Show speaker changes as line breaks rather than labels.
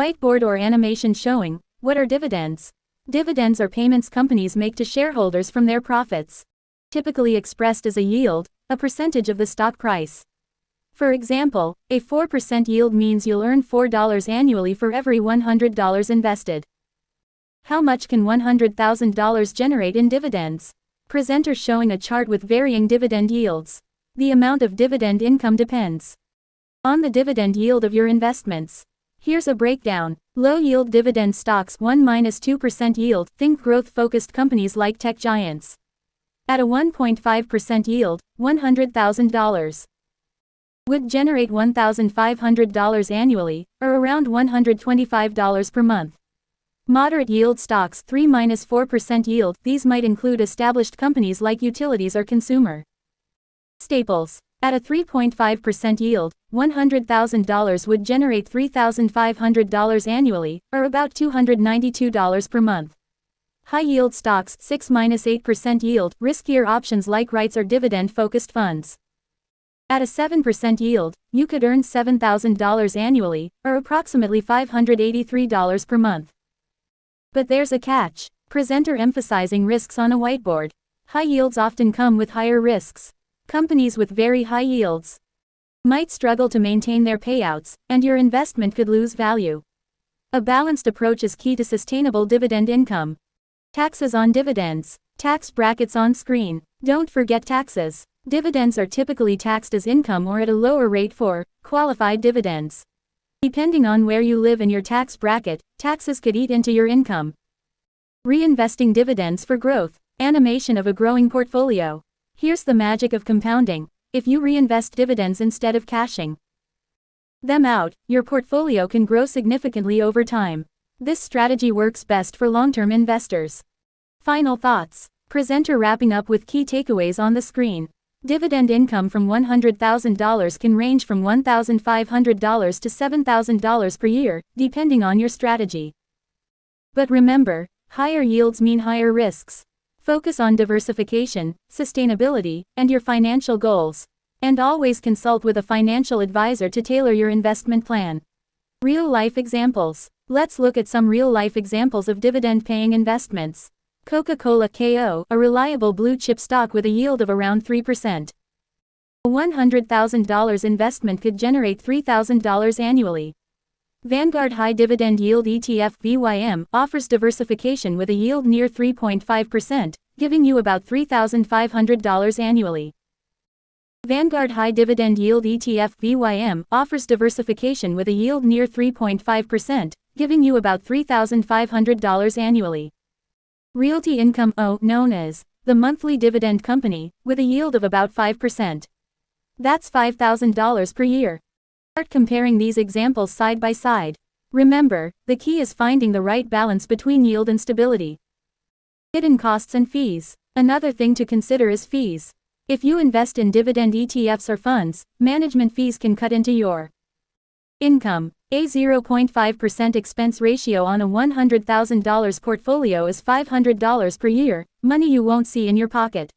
Whiteboard or animation showing, what are dividends? Dividends are payments companies make to shareholders from their profits. Typically expressed as a yield, a percentage of the stock price. For example, a 4% yield means you'll earn $4 annually for every $100 invested. How much can $100,000 generate in dividends? Presenter showing a chart with varying dividend yields. The amount of dividend income depends on the dividend yield of your investments. Here's a breakdown. Low-yield dividend stocks 1–2% yield, think growth-focused companies like tech giants. At a 1.5% yield, $100,000 would generate $1,500 annually, or around $125 per month. Moderate yield stocks 3–4% yield, these might include established companies like utilities or consumer staples. At a 3.5% yield, $100,000 would generate $3,500 annually, or about $292 per month. High-yield stocks 6–8% yield, riskier options like REITs or dividend-focused funds. At a 7% yield, you could earn $7,000 annually, or approximately $583 per month. But there's a catch. Presenter emphasizing risks on a whiteboard. High yields often come with higher risks. Companies with very high yields might struggle to maintain their payouts, and your investment could lose value. A balanced approach is key to sustainable dividend income. Taxes on dividends. Tax brackets on screen. Don't forget taxes. Dividends are typically taxed as income or at a lower rate for qualified dividends. Depending on where you live in your tax bracket, taxes could eat into your income. Reinvesting dividends for growth. Animation of a growing portfolio. Here's the magic of compounding. If you reinvest dividends instead of cashing them out, your portfolio can grow significantly over time. This strategy works best for long-term investors. Final thoughts. Presenter wrapping up with key takeaways on the screen. Dividend income from $100,000 can range from $1,500 to $7,000 per year, depending on your strategy. But remember, higher yields mean higher risks. Focus on diversification, sustainability, and your financial goals. And always consult with a financial advisor to tailor your investment plan. Real-life examples. Let's look at some real-life examples of dividend-paying investments. Coca-Cola Co., a reliable blue-chip stock with a yield of around 3%. A $100,000 investment could generate $3,000 annually. Vanguard High Dividend Yield ETF VYM offers diversification with a yield near 3.5%, giving you about $3,500 annually. Vanguard High Dividend Yield ETF VYM offers diversification with a yield near 3.5%, giving you about $3,500 annually. Realty Income O, known as the monthly dividend company, with a yield of about 5%. That's $5,000 per year. Start comparing these examples side by side. Remember, the key is finding the right balance between yield and stability. Hidden costs and fees. Another thing to consider is fees. If you invest in dividend ETFs or funds, management fees can cut into your income. A 0.5% expense ratio on a $100,000 portfolio is $500 per year, money you won't see in your pocket.